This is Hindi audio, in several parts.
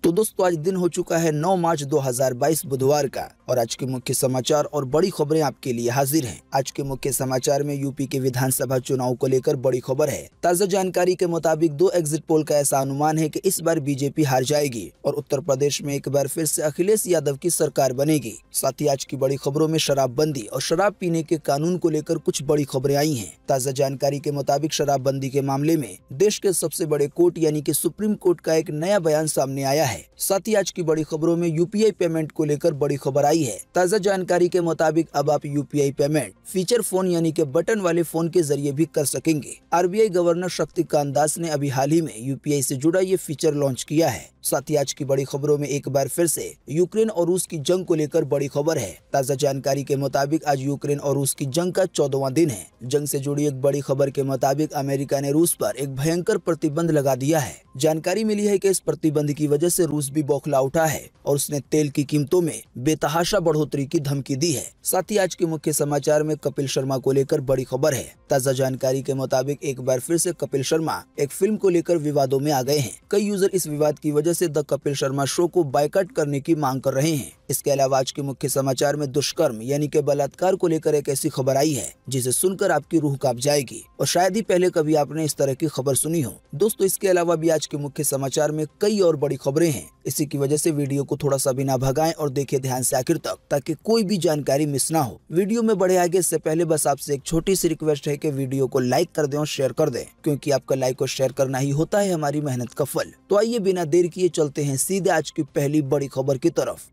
तो दोस्तों आज दिन हो चुका है 9 मार्च 2022 बुधवार का और आज के मुख्य समाचार और बड़ी खबरें आपके लिए हाजिर हैं। आज के मुख्य समाचार में यूपी के विधानसभा चुनाव को लेकर बड़ी खबर है। ताज़ा जानकारी के मुताबिक 2 एग्जिट पोल का ऐसा अनुमान है कि इस बार बीजेपी हार जाएगी और उत्तर प्रदेश में एक बार फिर से अखिलेश यादव की सरकार बनेगी। साथ ही आज की बड़ी खबरों में शराबबंदी और शराब पीने के कानून को लेकर कुछ बड़ी खबरें आई हैं। ताज़ा जानकारी के मुताबिक शराबबंदी के मामले में देश के सबसे बड़े कोर्ट यानी कि सुप्रीम कोर्ट का एक नया बयान सामने आया है। साथ ही आज की बड़ी खबरों में यूपीआई पेमेंट को लेकर बड़ी खबर आई है। ताज़ा जानकारी के मुताबिक अब आप यूपीआई पेमेंट फीचर फोन यानी कि बटन वाले फोन के जरिए भी कर सकेंगे। आरबीआई गवर्नर शक्तिकांत दास ने अभी हाल ही में यूपीआई से जुड़ा ये फीचर लॉन्च किया है। साथ ही आज की बड़ी खबरों में एक बार फिर से यूक्रेन और रूस की जंग को लेकर बड़ी खबर है। ताज़ा जानकारी के मुताबिक आज यूक्रेन और रूस की जंग का 14वां दिन है। जंग से जुड़ी एक बड़ी खबर के मुताबिक अमेरिका ने रूस पर एक भयंकर प्रतिबंध लगा दिया है। जानकारी मिली है कि इस प्रतिबंध की वजह से रूस भी बौखला उठा है और उसने तेल की कीमतों में बेतहाशा बढ़ोतरी की धमकी दी है। साथ ही आज के मुख्य समाचार में कपिल शर्मा को लेकर बड़ी खबर है। ताज़ा जानकारी के मुताबिक एक बार फिर से कपिल शर्मा एक फिल्म को लेकर विवादों में आ गए हैं। कई यूजर इस विवाद की वजह से द कपिल शर्मा शो को बायकॉट करने की मांग कर रहे हैं। इसके अलावा आज के मुख्य समाचार में दुष्कर्म यानी कि बलात्कार को लेकर एक ऐसी खबर आई है जिसे सुनकर आपकी रूह कांप जाएगी और शायद ही पहले कभी आपने इस तरह की खबर सुनी हो। दोस्तों इसके अलावा भी आज के मुख्य समाचार में कई और बड़ी खबरें हैं। इसी की वजह से वीडियो को थोड़ा सा भी ना भगाएं और देखें ध्यान से आखिर तक ताकि कोई भी जानकारी मिस ना हो। वीडियो में बढ़े आगे इससे पहले बस आपसे एक छोटी सी रिक्वेस्ट है कि वीडियो को लाइक कर दें और शेयर कर दें, क्योंकि आपका लाइक और शेयर करना ही होता है हमारी मेहनत का फल। तो आइए बिना देर किए चलते हैं सीधे आज की पहली बड़ी खबर की तरफ।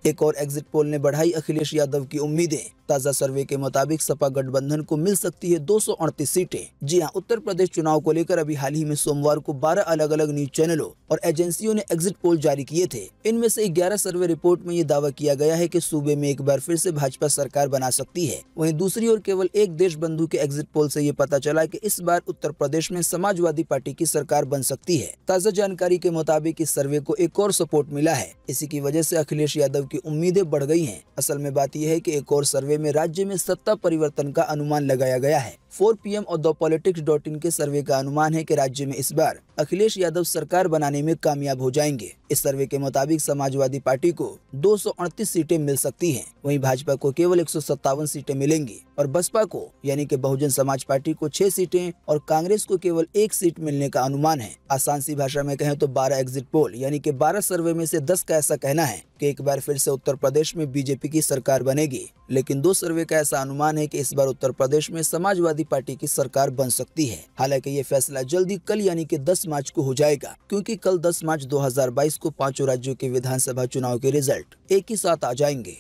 एक और एग्जिट पोल ने बढ़ाई अखिलेश यादव की उम्मीदें। ताज़ा सर्वे के मुताबिक सपा गठबंधन को मिल सकती है 238 सीटें। जी हां, उत्तर प्रदेश चुनाव को लेकर अभी हाल ही में सोमवार को 12 अलग अलग न्यूज चैनलों और एजेंसियों ने एग्जिट पोल जारी किए थे। इनमें से 11 सर्वे रिपोर्ट में ये दावा किया गया है कि सूबे में एक बार फिर से भाजपा सरकार बना सकती है। वहीं दूसरी ओर केवल एक देश बंधु के एग्जिट पोल से ये पता चला कि इस बार उत्तर प्रदेश में समाजवादी पार्टी की सरकार बन सकती है। ताज़ा जानकारी के मुताबिक इस सर्वे को एक और सपोर्ट मिला है। इसी की वजह से अखिलेश यादव की उम्मीदें बढ़ गई हैं। असल में बात यह है कि एक और सर्वे में राज्य में सत्ता परिवर्तन का अनुमान लगाया गया है। 4 PM और thepolitics.in के सर्वे का अनुमान है कि राज्य में इस बार अखिलेश यादव सरकार बनाने में कामयाब हो जाएंगे। इस सर्वे के मुताबिक समाजवादी पार्टी को 238 सीटें मिल सकती हैं, वहीं भाजपा को केवल 157 सीटें मिलेंगी और बसपा को यानी कि बहुजन समाज पार्टी को 6 सीटें और कांग्रेस को केवल 1 सीट मिलने का अनुमान है। आसान सी भाषा में कहें तो 12 एग्जिट पोल यानी कि 12 सर्वे में से 10 का ऐसा कहना है कि एक बार फिर से उत्तर प्रदेश में बीजेपी की सरकार बनेगी, लेकिन 2 सर्वे का ऐसा अनुमान है कि इस बार उत्तर प्रदेश में समाजवादी पार्टी की सरकार बन सकती है। हालांकि ये फैसला जल्दी कल यानी कि 10 मार्च को हो जाएगा, क्योंकि कल 10 मार्च 2022 को 5 राज्यों के विधानसभा चुनाव के रिजल्ट एक ही साथ आ जाएंगे।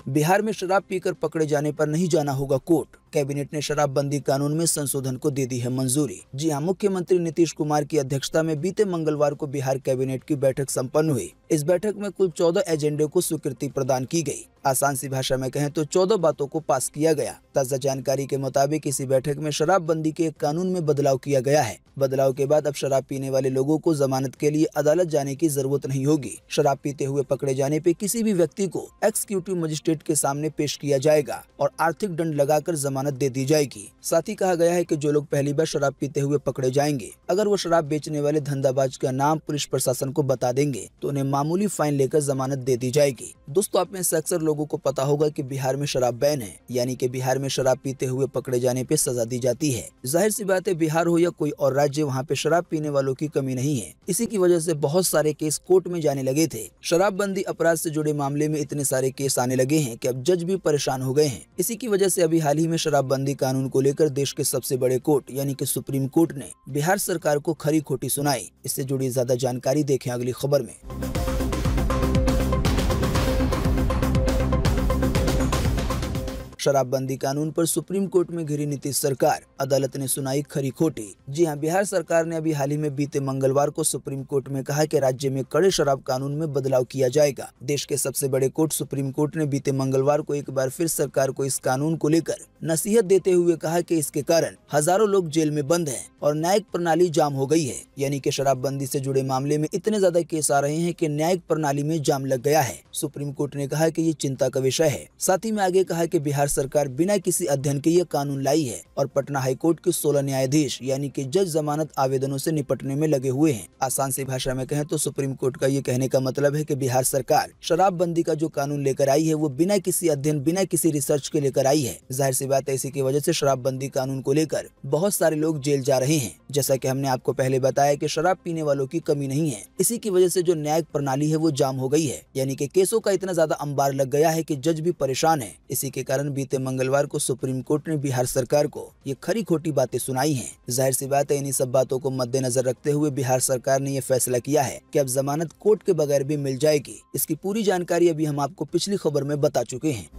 बिहार में शराब पीकर पकड़े जाने पर नहीं जाना होगा कोर्ट। कैबिनेट ने शराबबंदी कानून में संशोधन को दे दी है मंजूरी। जी हां, मुख्यमंत्री नीतीश कुमार की अध्यक्षता में बीते मंगलवार को बिहार कैबिनेट की बैठक संपन्न हुई। इस बैठक में कुल 14 एजेंडे को स्वीकृति प्रदान की गई। आसान सी भाषा में कहें तो 14 बातों को पास किया गया। ताज़ा जानकारी के मुताबिक इसी बैठक में शराबबंदी के कानून में बदलाव किया गया है। बदलाव के बाद अब शराब पीने वाले लोगों को जमानत के लिए अदालत जाने की जरूरत नहीं होगी। शराब पीते हुए पकड़े जाने पे किसी भी व्यक्ति को एग्जीक्यूटिव मजिस्ट्रेट के सामने पेश किया जाएगा और आर्थिक दंड लगाकर जमानत दे दी जाएगी। साथ ही कहा गया है कि जो लोग पहली बार शराब पीते हुए पकड़े जाएंगे, अगर वो शराब बेचने वाले धंधाबाज का नाम पुलिस प्रशासन को बता देंगे तो उन्हें मामूली फाइन लेकर जमानत दे दी जाएगी। दोस्तों आप में से अक्सर लोगों को पता होगा कि बिहार में शराब बैन है, यानी कि बिहार में शराब पीते हुए पकड़े जाने पे सजा दी जाती है। जाहिर सी बात है, बिहार हो या कोई और राज्य, वहाँ पे शराब पीने वालों की कमी नहीं है। इसी की वजह से बहुत सारे केस कोर्ट में जाने लगे थे। शराबबंदी अपराध से जुड़े मामले में इतने सारे केस आने लगे हैं कि अब जज भी परेशान हो गए हैं। इसी की वजह से अभी हाल ही में शराबबंदी कानून को लेकर देश के सबसे बड़े कोर्ट यानी कि सुप्रीम कोर्ट ने बिहार सरकार को खरी खोटी सुनाई। इससे जुड़ी ज्यादा जानकारी देखें अगली खबर में। शराबबंदी कानून पर सुप्रीम कोर्ट में घिरी नीतीश सरकार, अदालत ने सुनाई खरी खोटी। जी हां, बिहार सरकार ने अभी हाल ही में बीते मंगलवार को सुप्रीम कोर्ट में कहा कि राज्य में कड़े शराब कानून में बदलाव किया जाएगा। देश के सबसे बड़े कोर्ट सुप्रीम कोर्ट ने बीते मंगलवार को एक बार फिर सरकार को इस कानून को लेकर नसीहत देते हुए कहा कि इसके कारण हजारों लोग जेल में बंद हैं और न्यायिक प्रणाली जाम हो गई है। यानी कि शराबबंदी से जुड़े मामले में इतने ज्यादा केस आ रहे हैं कि न्यायिक प्रणाली में जाम लग गया है। सुप्रीम कोर्ट ने कहा कि ये चिंता का विषय है। साथ ही में आगे कहा कि बिहार सरकार बिना किसी अध्ययन के ये कानून लाई है और पटना हाईकोर्ट के 16 न्यायाधीश यानी कि जज जमानत आवेदनों से निपटने में लगे हुए हैं। आसान सी भाषा में कहें तो सुप्रीम कोर्ट का ये कहने का मतलब है कि बिहार सरकार शराबबंदी का जो कानून लेकर आई है वो बिना किसी अध्ययन, बिना किसी रिसर्च के लेकर आई है। जाहिर सी बात है, इसी की वजह से शराबबंदी कानून को लेकर बहुत सारे लोग जेल जा रहे हैं। जैसा कि हमने आपको पहले बताया कि शराब पीने वालों की कमी नहीं है। इसी की वजह से जो न्यायिक प्रणाली है वो जाम हो गई है, यानी कि केसों का इतना ज्यादा अंबार लग गया है कि जज भी परेशान है। इसी के कारण बीते मंगलवार को सुप्रीम कोर्ट ने बिहार सरकार को ये खरी खोटी बातें सुनाई हैं। जाहिर सी बात है, इन्हीं सब बातों को मद्देनजर रखते हुए बिहार सरकार ने ये फैसला किया है कि अब जमानत कोर्ट के बगैर भी मिल जाएगी। इसकी पूरी जानकारी अभी हम आपको पिछली खबर में बता चुके हैं।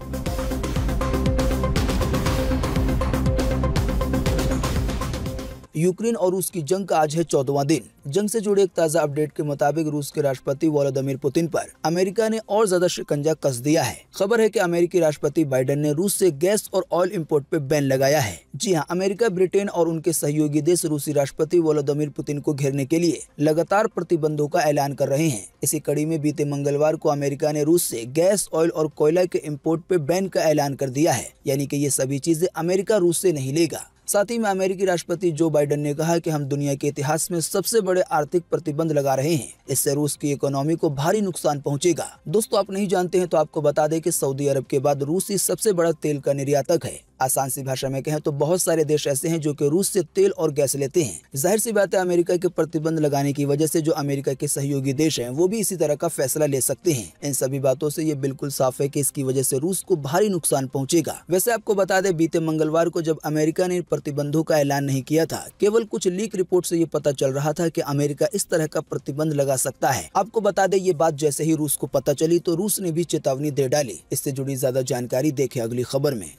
यूक्रेन और रूस की जंग का आज है 14वां दिन। जंग से जुड़े एक ताजा अपडेट के मुताबिक रूस के राष्ट्रपति व्लादिमीर पुतिन पर अमेरिका ने और ज्यादा शिकंजा कस दिया है। खबर है कि अमेरिकी राष्ट्रपति बाइडेन ने रूस से गैस और ऑयल इंपोर्ट पे बैन लगाया है। जी हां, अमेरिका, ब्रिटेन और उनके सहयोगी देश रूसी राष्ट्रपति व्लादिमीर पुतिन को घेरने के लिए लगातार प्रतिबंधों का ऐलान कर रहे हैं। इसी कड़ी में बीते मंगलवार को अमेरिका ने रूस से गैस, ऑयल और कोयला के इम्पोर्ट पे बैन का ऐलान कर दिया है। यानी कि ये सभी चीजें अमेरिका रूस से नहीं लेगा। साथ ही में अमेरिकी राष्ट्रपति जो बाइडेन ने कहा कि हम दुनिया के इतिहास में सबसे बड़े आर्थिक प्रतिबंध लगा रहे हैं। इससे रूस की इकोनॉमी को भारी नुकसान पहुंचेगा। दोस्तों, आप नहीं जानते हैं तो आपको बता दें कि सऊदी अरब के बाद रूस ही सबसे बड़ा तेल का निर्यातक है। आसान सी भाषा में कहें तो बहुत सारे देश ऐसे हैं जो कि रूस से तेल और गैस लेते हैं। जाहिर सी बात है, अमेरिका के प्रतिबंध लगाने की वजह से जो अमेरिका के सहयोगी देश हैं वो भी इसी तरह का फैसला ले सकते हैं। इन सभी बातों से ये बिल्कुल साफ है कि इसकी वजह से रूस को भारी नुकसान पहुंचेगा। वैसे आपको बता दें, बीते मंगलवार को जब अमेरिका ने प्रतिबंधों का ऐलान नहीं किया था, केवल कुछ लीक रिपोर्ट से ये पता चल रहा था कि अमेरिका इस तरह का प्रतिबंध लगा सकता है। आपको बता दें, ये बात जैसे ही रूस को पता चली तो रूस ने भी चेतावनी दे डाली। इससे जुड़ी ज्यादा जानकारी देखें अगली खबर में।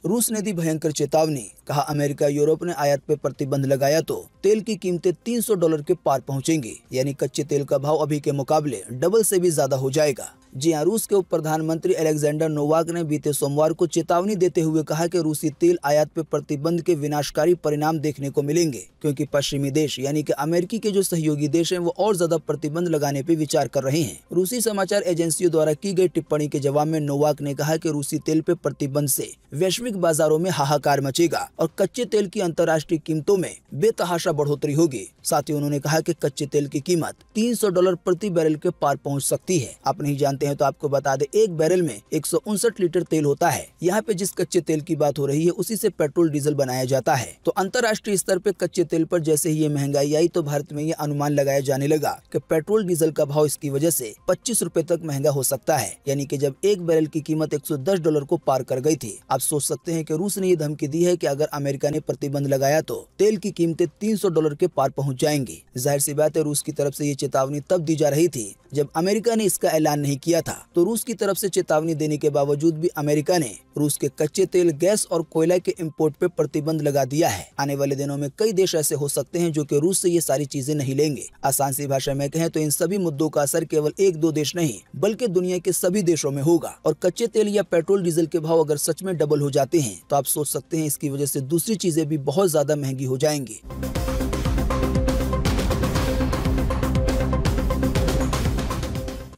रूस ने दी भयंकर चेतावनी, कहा अमेरिका यूरोप ने आयात पे प्रतिबंध लगाया तो तेल की कीमतें $300 के पार पहुंचेंगी। यानी कच्चे तेल का भाव अभी के मुकाबले डबल से भी ज्यादा हो जाएगा। जी हां, रूस के उप प्रधानमंत्री अलेक्जेंडर नोवाक ने बीते सोमवार को चेतावनी देते हुए कहा कि रूसी तेल आयात पे प्रतिबंध के विनाशकारी परिणाम देखने को मिलेंगे, क्योंकि पश्चिमी देश यानी कि अमेरिकी के जो सहयोगी देश हैं वो और ज्यादा प्रतिबंध लगाने पे विचार कर रहे हैं। रूसी समाचार एजेंसियों द्वारा की गई टिप्पणी के जवाब में नोवाक ने कहा कि रूसी तेल पे प्रतिबंध से वैश्विक बाजारों में हाहाकार मचेगा और कच्चे तेल की अंतर्राष्ट्रीय कीमतों में बेतहाशा बढ़ोतरी होगी। साथ ही उन्होंने कहा कि कच्चे तेल की कीमत $300 प्रति बैरल के पार पहुंच सकती है। आप नहीं जानते हैं तो आपको बता दें, एक बैरल में 159 लीटर तेल होता है। यहाँ पे जिस कच्चे तेल की बात हो रही है उसी से पेट्रोल डीजल बनाया जाता है। तो अंतर्राष्ट्रीय स्तर पे कच्चे तेल पर जैसे ही ये महंगाई आई तो भारत में ये अनुमान लगाया जाने लगा कि पेट्रोल डीजल का भाव इसकी वजह से 25 रुपए तक महंगा हो सकता है। यानी कि जब एक बैरल की कीमत $110 को पार कर गई थी। आप सोच सकते हैं कि रूस ने ये धमकी दी है कि अगर अमेरिका ने प्रतिबंध लगाया तो तेल की कीमतें $300 के पार पहुंच जाएंगी। जाहिर सी बात है, रूस की तरफ से ये चेतावनी तब दी जा रही थी जब अमेरिका ने इसका ऐलान नहीं किया था। तो रूस की तरफ से चेतावनी देने के बावजूद भी अमेरिका ने रूस के कच्चे तेल, गैस और कोयला के इंपोर्ट पे प्रतिबंध लगा दिया है। आने वाले दिनों में कई देश ऐसे हो सकते हैं जो कि रूस से ये सारी चीजें नहीं लेंगे। आसान सी भाषा में कहें तो इन सभी मुद्दों का असर केवल 1-2 देश नहीं बल्कि दुनिया के सभी देशों में होगा। और कच्चे तेल या पेट्रोल डीजल के भाव अगर सच में डबल हो जाते हैं तो आप सोच सकते हैं इसकी वजह से दूसरी चीजें भी बहुत ज्यादा महंगी हो जाएंगी।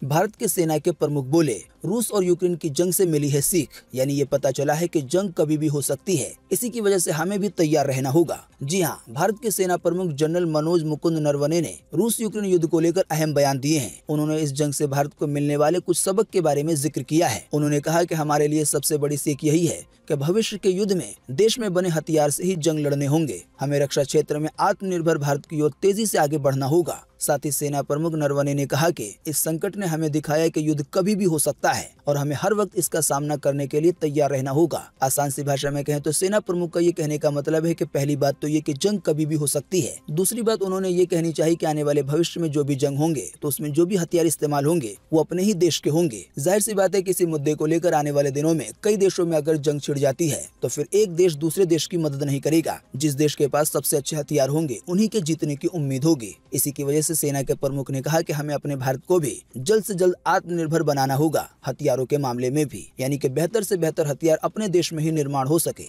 भारत के सेना के प्रमुख बोले, रूस और यूक्रेन की जंग से मिली है सीख। यानी ये पता चला है कि जंग कभी भी हो सकती है। इसी की वजह से हमें भी तैयार रहना होगा। जी हाँ, भारत के सेना प्रमुख जनरल मनोज मुकुंद नरवणे ने रूस यूक्रेन युद्ध को लेकर अहम बयान दिए हैं। उन्होंने इस जंग से भारत को मिलने वाले कुछ सबक के बारे में जिक्र किया है। उन्होंने कहा कि हमारे लिए सबसे बड़ी सीख यही है कि भविष्य के युद्ध में देश में बने हथियार से ही जंग लड़ने होंगे। हमें रक्षा क्षेत्र में आत्मनिर्भर भारत की ओर तेजी से आगे बढ़ना होगा। साथ ही सेना प्रमुख नरवणे ने कहा कि इस संकट ने हमें दिखाया कि युद्ध कभी भी हो सकता है और हमें हर वक्त इसका सामना करने के लिए तैयार रहना होगा। आसान सी भाषा में कहें तो सेना प्रमुख का ये कहने का मतलब है कि पहली बात तो ये कि जंग कभी भी हो सकती है। दूसरी बात उन्होंने ये कहनी चाहिए कि आने वाले भविष्य में जो भी जंग होंगे तो उसमें जो भी हथियार इस्तेमाल होंगे वो अपने ही देश के होंगे। जाहिर सी बात है किसी मुद्दे को लेकर आने वाले दिनों में कई देशों में अगर जंग छिड़ जाती है तो फिर एक देश दूसरे देश की मदद नहीं करेगा। जिस देश के पास सबसे अच्छे हथियार होंगे उन्हीं के जीतने की उम्मीद होगी। इसी की वजह से सेना के प्रमुख ने कहा कि हमें अपने भारत को भी जल्द से जल्द आत्मनिर्भर बनाना होगा, हथियारों के मामले में भी, यानी कि बेहतर से बेहतर हथियार अपने देश में ही निर्माण हो सके।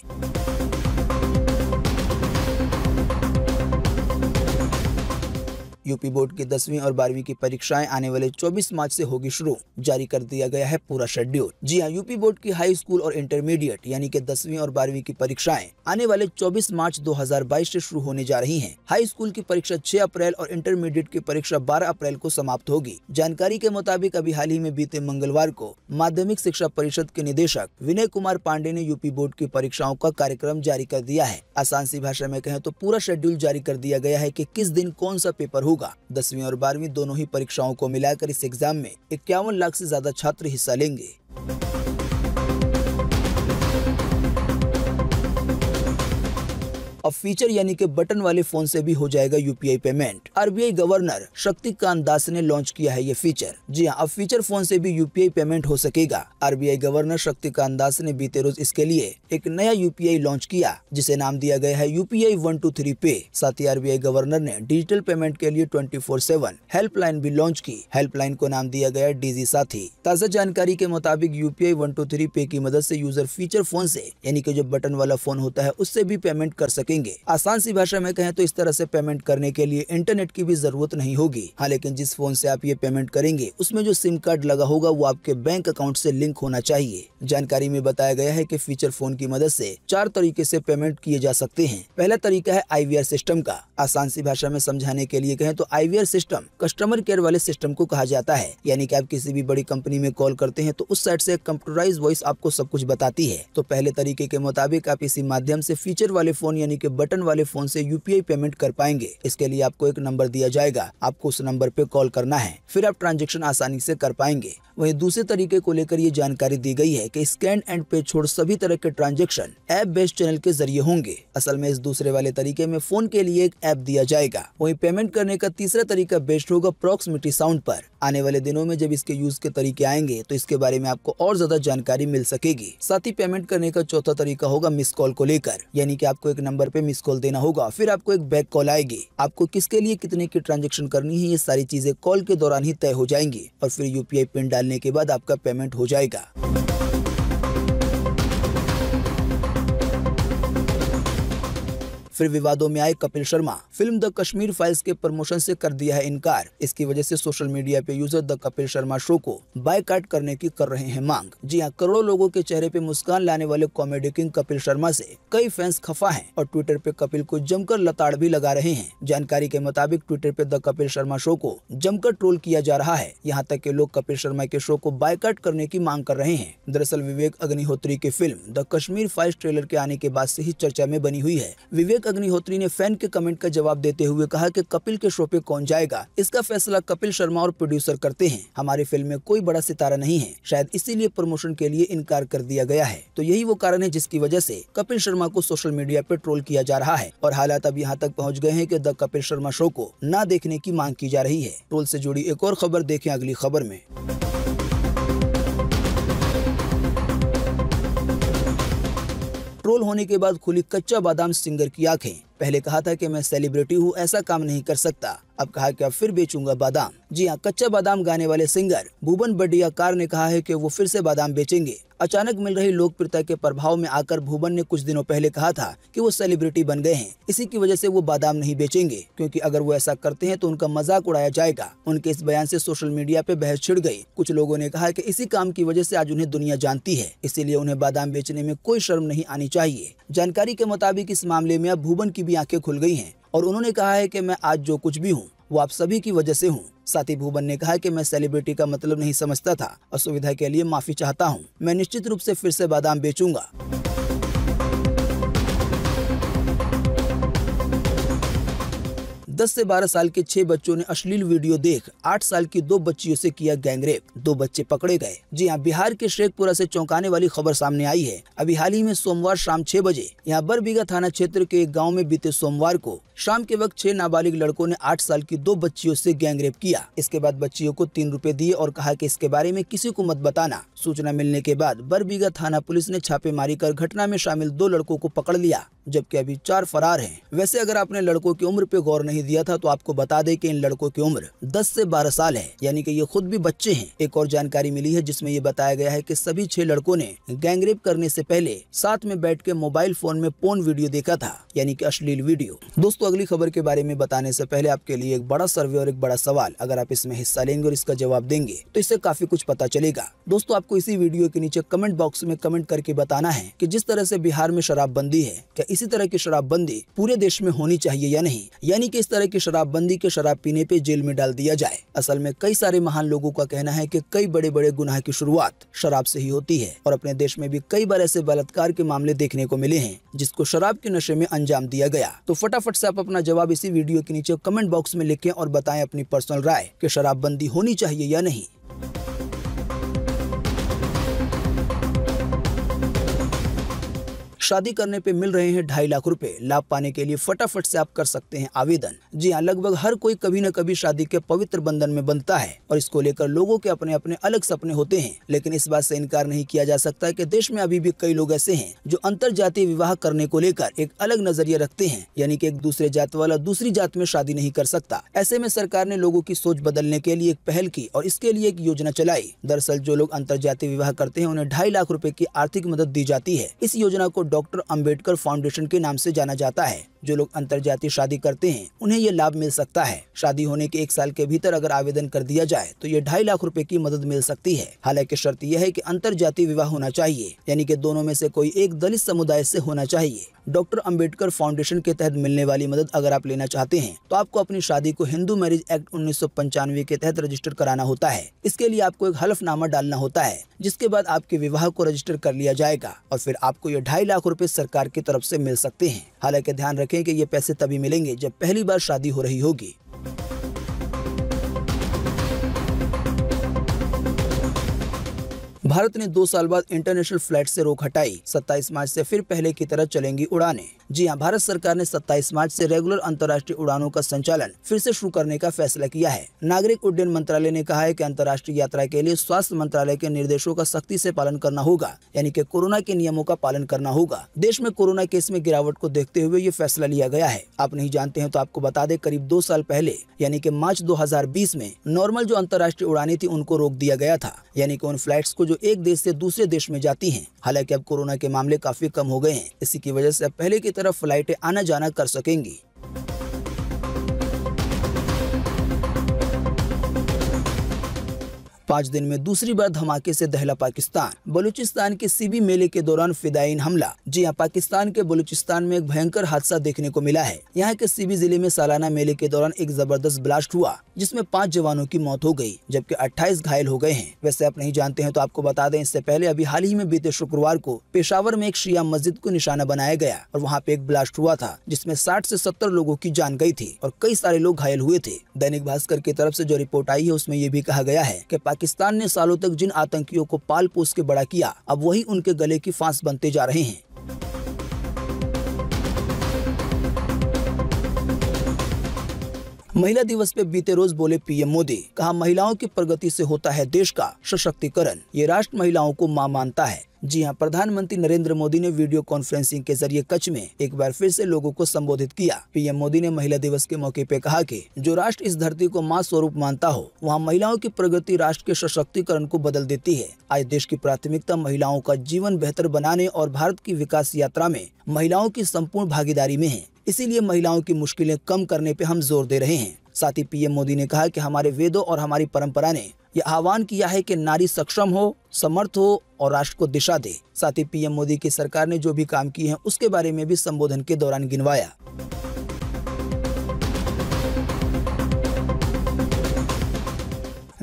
यूपी बोर्ड की 10वीं और 12वीं की परीक्षाएं आने वाले 24 मार्च से होगी शुरू, जारी कर दिया गया है पूरा शेड्यूल। जी हां, यूपी बोर्ड की हाई स्कूल और इंटरमीडिएट यानी कि 10वीं और 12वीं की परीक्षाएं आने वाले 24 मार्च 2022 से शुरू होने जा रही हैं। हाई स्कूल की परीक्षा 6 अप्रैल और इंटरमीडिएट की परीक्षा 12 अप्रैल को समाप्त होगी। जानकारी के मुताबिक अभी हाल ही में बीते मंगलवार को माध्यमिक शिक्षा परिषद के निदेशक विनय कुमार पांडे ने यूपी बोर्ड की परीक्षाओं का कार्यक्रम जारी कर दिया है। आसान सी भाषा में कहें तो पूरा शेड्यूल जारी कर दिया गया है कि किस दिन कौन सा पेपर होगा। 10वीं और 12वीं दोनों ही परीक्षाओं को मिलाकर इस एग्जाम में 51 लाख से ज्यादा छात्र हिस्सा लेंगे। अब फीचर यानी कि बटन वाले फोन से भी हो जाएगा UPI payment. RBI governor Shaktikanta Das ने लॉन्च किया है ये फीचर। जी हां, अब फीचर फोन से भी यूपीआई पेमेंट हो सकेगा। आरबीआई गवर्नर शक्तिकांत दास ने बीते रोज इसके लिए एक नया यूपीआई लॉन्च किया जिसे नाम दिया गया है यूपीआई 123 पे। साथ ही आरबीआई गवर्नर ने डिजिटल पेमेंट के लिए 24/7 हेल्पलाइन भी लॉन्च की। हेल्पलाइन को नाम दिया गया डीजी साथी। ताज़ा जानकारी के मुताबिक यूपीआई 123 पे की मदद से यूजर फीचर फोन से यानी कि जो बटन वाला फोन होता है उससे भी पेमेंट कर सके। आसान सी भाषा में कहें तो इस तरह से पेमेंट करने के लिए इंटरनेट की भी जरूरत नहीं होगी। हाँ, लेकिन जिस फोन से आप ये पेमेंट करेंगे उसमें जो सिम कार्ड लगा होगा वो आपके बैंक अकाउंट से लिंक होना चाहिए। जानकारी में बताया गया है कि फीचर फोन की मदद से 4 तरीके से पेमेंट किए जा सकते हैं। पहला तरीका है आईवीआर सिस्टम का। आसान सी भाषा में समझाने के लिए कहें तो आईवीआर सिस्टम कस्टमर केयर वाले सिस्टम को कहा जाता है, यानी कि आप किसी भी बड़ी कंपनी में कॉल करते हैं तो उस साइड से कंप्यूटराइज वॉइस आपको सब कुछ बताती है। तो पहले तरीके के मुताबिक आप इसी माध्यम से फीचर वाले फोन यानी कि बटन वाले फोन से यूपीआई पेमेंट कर पाएंगे। इसके लिए आपको एक नंबर दिया जाएगा, आपको उस नंबर पे कॉल करना है, फिर आप ट्रांजैक्शन आसानी से कर पाएंगे। वहीं दूसरे तरीके को लेकर ये जानकारी दी गई है कि स्कैन एंड पे छोड़ सभी तरह के ट्रांजैक्शन ऐप बेस्ड चैनल के जरिए होंगे। असल में इस दूसरे वाले तरीके में फोन के लिए एक ऐप दिया जाएगा। वहीं पेमेंट करने का तीसरा तरीका बेस्ड होगा प्रॉक्सिमिटी साउंड पर। आने वाले दिनों में जब इसके यूज के तरीके आएंगे तो इसके बारे में आपको और ज्यादा जानकारी मिल सकेगी। साथ ही पेमेंट करने का चौथा तरीका होगा मिस कॉल को लेकर, यानी कि आपको एक नंबर पे मिस कॉल देना होगा, फिर आपको एक बैक कॉल आएगी। आपको किसके लिए कितने की ट्रांजैक्शन करनी है ये सारी चीजें कॉल के दौरान ही तय हो जाएंगी और फिर यूपीआई पिन डालने के बाद आपका पेमेंट हो जाएगा। फिर विवादों में आए Kapil Sharma. Film the Kashmir files के प्रमोशन से कर दिया है इनकार। इसकी वजह से सोशल मीडिया पे user the Kapil Sharma show को बायकॉट करने की कर रहे हैं मांग। जी हां, करोड़ों लोगों के चेहरे पे मुस्कान लाने वाले कॉमेडी किंग कपिल शर्मा से कई फैंस खफा हैं और ट्विटर पे कपिल को जमकर लताड़ भी लगा रहे हैं। जानकारी के मुताबिक ट्विटर पे द कपिल शर्मा शो को जमकर ट्रोल किया जा रहा है। यहाँ तक के लोग कपिल शर्मा के शो को बायकॉट करने की मांग कर रहे हैं। दरअसल विवेक अग्निहोत्री की film the Kashmir files trailer के आने के बाद से ही चर्चा में बनी हुई है। विवेक अग्निहोत्री ने फैन के कमेंट का जवाब देते हुए कहा कि कपिल के शो पे कौन जाएगा, इसका फैसला कपिल शर्मा और प्रोड्यूसर करते हैं। हमारी फिल्म में कोई बड़ा सितारा नहीं है, शायद इसीलिए प्रमोशन के लिए इनकार कर दिया गया है। तो यही वो कारण है जिसकी वजह से कपिल शर्मा को सोशल मीडिया पे ट्रोल किया जा रहा है और हालात अब यहाँ तक पहुँच गए हैं कि द कपिल शर्मा शो को न देखने की मांग की जा रही है। ट्रोल से जुड़ी एक और खबर देखें अगली खबर में। ट्रोल होने के बाद खुली कच्चा बादाम सिंगर की आंखें। पहले कहा था कि मैं सेलिब्रिटी हूँ, ऐसा काम नहीं कर सकता, अब कहा कि अब फिर बेचूंगा बादाम। जी हाँ, कच्चा बादाम गाने वाले सिंगर भुवन बडियाकार ने कहा है कि वो फिर से बादाम बेचेंगे। अचानक मिल रही लोकप्रियता के प्रभाव में आकर भुवन ने कुछ दिनों पहले कहा था कि वो सेलिब्रिटी बन गए हैं, इसी की वजह से वो बादाम नहीं बेचेंगे, क्योंकि अगर वो ऐसा करते हैं तो उनका मजाक उड़ाया जाएगा। उनके इस बयान से सोशल मीडिया पे बहस छिड़ गई। कुछ लोगों ने कहा कि इसी काम की वजह से आज उन्हें दुनिया जानती है, इसीलिए उन्हें बादाम बेचने में कोई शर्म नहीं आनी चाहिए। जानकारी के मुताबिक इस मामले में अब भुवन की भी आंखें खुल गई हैं और उन्होंने कहा है कि मैं आज जो कुछ भी हूँ वो आप सभी की वजह से हूँ। साथ ही भुवन ने कहा कि मैं सेलिब्रिटी का मतलब नहीं समझता था, असुविधा के लिए माफी चाहता हूँ, मैं निश्चित रूप से फिर से बादाम बेचूंगा। 10 से 12 साल के 6 बच्चों ने अश्लील वीडियो देख 8 साल की 2 बच्चियों से किया गैंगरेप। 2 बच्चे पकड़े गए। जी हाँ, बिहार के शेखपुरा से चौंकाने वाली खबर सामने आई है। अभी हाल ही में सोमवार शाम 6 बजे यहाँ बरबीघा थाना क्षेत्र के एक गाँव में बीते सोमवार को शाम के वक्त 6 नाबालिग लड़कों ने 8 साल की 2 बच्चियों से गैंगरेप किया। इसके बाद बच्चियों को 3 रुपए दिए और कहा कि इसके बारे में किसी को मत बताना। सूचना मिलने के बाद बरबीघा थाना पुलिस ने छापेमारी कर घटना में शामिल 2 लड़कों को पकड़ लिया, जबकि अभी 4 फरार हैं। वैसे अगर आपने लड़कों की उम्र पे गौर नहीं दिया था तो आपको बता दें कि इन लड़कों की उम्र 10 से 12 साल है, यानी कि ये खुद भी बच्चे हैं। एक और जानकारी मिली है जिसमें ये बताया गया है कि सभी 6 लड़कों ने गैंगरेप करने से पहले साथ में बैठ के मोबाइल फोन में पोर्न वीडियो देखा था, यानी कि अश्लील वीडियो। दोस्तों, अगली खबर के बारे में बताने से पहले आपके लिए एक बड़ा सर्वे और एक बड़ा सवाल। अगर आप इसमें हिस्सा लेंगे और इसका जवाब देंगे तो इससे काफी कुछ पता चलेगा। दोस्तों, आपको इसी वीडियो के नीचे कमेंट बॉक्स में कमेंट करके बताना है कि जिस तरह से बिहार में शराबबंदी है, क्या इसी तरह की शराबबंदी पूरे देश में होनी चाहिए या नहीं, यानी कि इस तरह की शराबबंदी के शराब पीने पे जेल में डाल दिया जाए। असल में कई सारे महान लोगों का कहना है कि कई बड़े बड़े गुनाह की शुरुआत शराब से ही होती है और अपने देश में भी कई बार ऐसे बलात्कार के मामले देखने को मिले हैं जिसको शराब के नशे में अंजाम दिया गया। तो फटाफट से आप अपना जवाब इसी वीडियो के नीचे कमेंट बॉक्स में लिखें और बताएं अपनी पर्सनल राय कि शराबबंदी होनी चाहिए या नहीं। शादी करने पे मिल रहे हैं 2.5 लाख रुपए। लाभ पाने के लिए फटाफट से आप कर सकते हैं आवेदन। जी हाँ, लगभग हर कोई कभी न कभी शादी के पवित्र बंधन में बंधता है और इसको लेकर लोगों के अपने अपने अलग सपने होते हैं, लेकिन इस बात से इनकार नहीं किया जा सकता कि देश में अभी भी कई लोग ऐसे हैं जो अंतर जातीय विवाह करने को लेकर एक अलग नजरिया रखते हैं, यानी कि एक दूसरे जात वाला दूसरी जात में शादी नहीं कर सकता। ऐसे में सरकार ने लोगों की सोच बदलने के लिए एक पहल की और इसके लिए एक योजना चलाई। दरअसल जो लोग अंतर जातीय विवाह करते हैं उन्हें 2.5 लाख रुपए की आर्थिक मदद दी जाती है। इस योजना को डॉक्टर अंबेडकर फाउंडेशन के नाम से जाना जाता है। जो लोग अंतरजातीय शादी करते हैं उन्हें ये लाभ मिल सकता है। शादी होने के 1 साल के भीतर अगर आवेदन कर दिया जाए तो ये 2.5 लाख रुपए की मदद मिल सकती है। हालांकि शर्त यह है कि अंतरजातीय विवाह होना चाहिए, यानी कि दोनों में से कोई एक दलित समुदाय से होना चाहिए। डॉक्टर अंबेडकर फाउंडेशन के तहत मिलने वाली मदद अगर आप लेना चाहते हैं तो आपको अपनी शादी को हिंदू मैरिज एक्ट 1995 के तहत रजिस्टर कराना होता है। इसके लिए आपको एक हलफनामा डालना होता है, जिसके बाद आपके विवाह को रजिस्टर कर लिया जाएगा और फिर आपको ये 2.5 लाख रुपए सरकार की तरफ से मिल सकते हैं। हालांकि ध्यान रखें कि ये पैसे तभी मिलेंगे जब पहली बार शादी हो रही होगी। भारत ने 2 साल बाद इंटरनेशनल फ्लाइट से रोक हटाई। 27 मार्च से फिर पहले की तरह चलेंगी उड़ानें। जी हां, भारत सरकार ने 27 मार्च से रेगुलर अंतर्राष्ट्रीय उड़ानों का संचालन फिर से शुरू करने का फैसला किया है। नागरिक उड्डयन मंत्रालय ने कहा है कि अंतर्राष्ट्रीय यात्रा के लिए स्वास्थ्य मंत्रालय के निर्देशों का सख्ती से पालन करना होगा, यानी कि कोरोना के नियमों का पालन करना होगा। देश में कोरोना केस में गिरावट को देखते हुए ये फैसला लिया गया है। आप नहीं जानते हैं तो आपको बता दें, करीब 2 साल पहले यानी कि मार्च 2020 में नॉर्मल जो अंतर्राष्ट्रीय उड़ानें थी उनको रोक दिया गया था, यानी कि उन फ्लाइट्स को जो एक देश से दूसरे देश में जाती हैं। हालांकि अब कोरोना के मामले काफी कम हो गए हैं, इसी की वजह से अब पहले की तरह फ्लाइटें आना जाना कर सकेंगी। 5 दिन में दूसरी बार धमाके से दहला पाकिस्तान। बलूचिस्तान के सीबी मेले के दौरान फिदायीन हमला। जी हां, पाकिस्तान के बलूचिस्तान में एक भयंकर हादसा देखने को मिला है। यहाँ के सीबी जिले में सालाना मेले के दौरान एक जबरदस्त ब्लास्ट हुआ जिसमें 5 जवानों की मौत हो गई, जबकि 28 घायल हो गए हैं। वैसे आप नहीं जानते हैं तो आपको बता दें, इससे पहले अभी हाल ही में बीते शुक्रवार को पेशावर में एक शिया मस्जिद को निशाना बनाया गया और वहाँ पे एक ब्लास्ट हुआ था जिसमें 60 से 70 लोगों की जान गई थी और कई सारे लोग घायल हुए थे। दैनिक भास्कर की तरफ से जो रिपोर्ट आई है उसमें ये भी कहा गया है कि पाकिस्तान ने सालों तक जिन आतंकियों को पाल पोस के बड़ा किया, अब वही उनके गले की फांस बनते जा रहे हैं। महिला दिवस पे बीते रोज बोले पीएम मोदी, कहा महिलाओं की प्रगति से होता है देश का सशक्तिकरण, ये राष्ट्र महिलाओं को मां मानता है। जी हां, प्रधानमंत्री नरेंद्र मोदी ने वीडियो कॉन्फ्रेंसिंग के जरिए कच्छ में एक बार फिर से लोगों को संबोधित किया। पीएम मोदी ने महिला दिवस के मौके पे कहा कि जो राष्ट्र इस धरती को मां स्वरूप मानता हो, वहां महिलाओं की प्रगति राष्ट्र के सशक्तिकरण को बदल देती है। आज देश की प्राथमिकता महिलाओं का जीवन बेहतर बनाने और भारत की विकास यात्रा में महिलाओं की संपूर्ण भागीदारी में है। इसीलिए महिलाओं की मुश्किलें कम करने पे हम जोर दे रहे हैं। साथ ही पीएम मोदी ने कहा कि हमारे वेदों और हमारी परंपरा ने यह आह्वान किया है कि नारी सक्षम हो, समर्थ हो और राष्ट्र को दिशा दे। साथ ही पीएम मोदी की सरकार ने जो भी काम किए हैं उसके बारे में भी संबोधन के दौरान गिनवाया।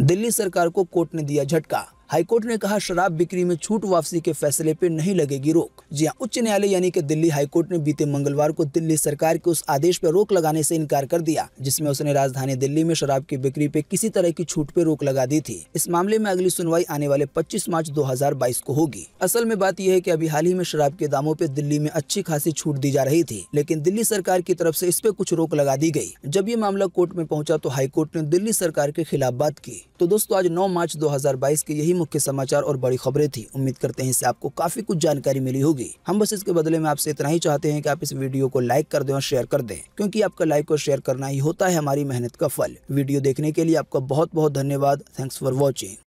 दिल्ली सरकार को कोर्ट ने दिया झटका। हाईकोर्ट ने कहा शराब बिक्री में छूट वापसी के फैसले पे नहीं लगेगी रोक। जी हां, उच्च न्यायालय यानी कि दिल्ली हाईकोर्ट ने बीते मंगलवार को दिल्ली सरकार के उस आदेश पर रोक लगाने से इनकार कर दिया जिसमें उसने राजधानी दिल्ली में शराब की बिक्री पे किसी तरह की छूट पे रोक लगा दी थी। इस मामले में अगली सुनवाई आने वाले 25 मार्च 2022 को होगी। असल में बात यह है कि अभी हाल ही में शराब के दामों पे दिल्ली में अच्छी खासी छूट दी जा रही थी, लेकिन दिल्ली सरकार की तरफ से इस पे कुछ रोक लगा दी गई। जब ये मामला कोर्ट में पहुंचा तो हाईकोर्ट ने दिल्ली सरकार के खिलाफ बात की। तो दोस्तों, आज 9 मार्च 2022 के यही मुख्य समाचार और बड़ी खबरें थी। उम्मीद करते हैं इससे आपको काफी कुछ जानकारी मिली होगी। हम बस इसके बदले में आपसे इतना ही चाहते हैं कि आप इस वीडियो को लाइक कर दें और शेयर कर दें, क्योंकि आपका लाइक और शेयर करना ही होता है हमारी मेहनत का फल। वीडियो देखने के लिए आपका बहुत बहुत धन्यवाद। Thanks for watching.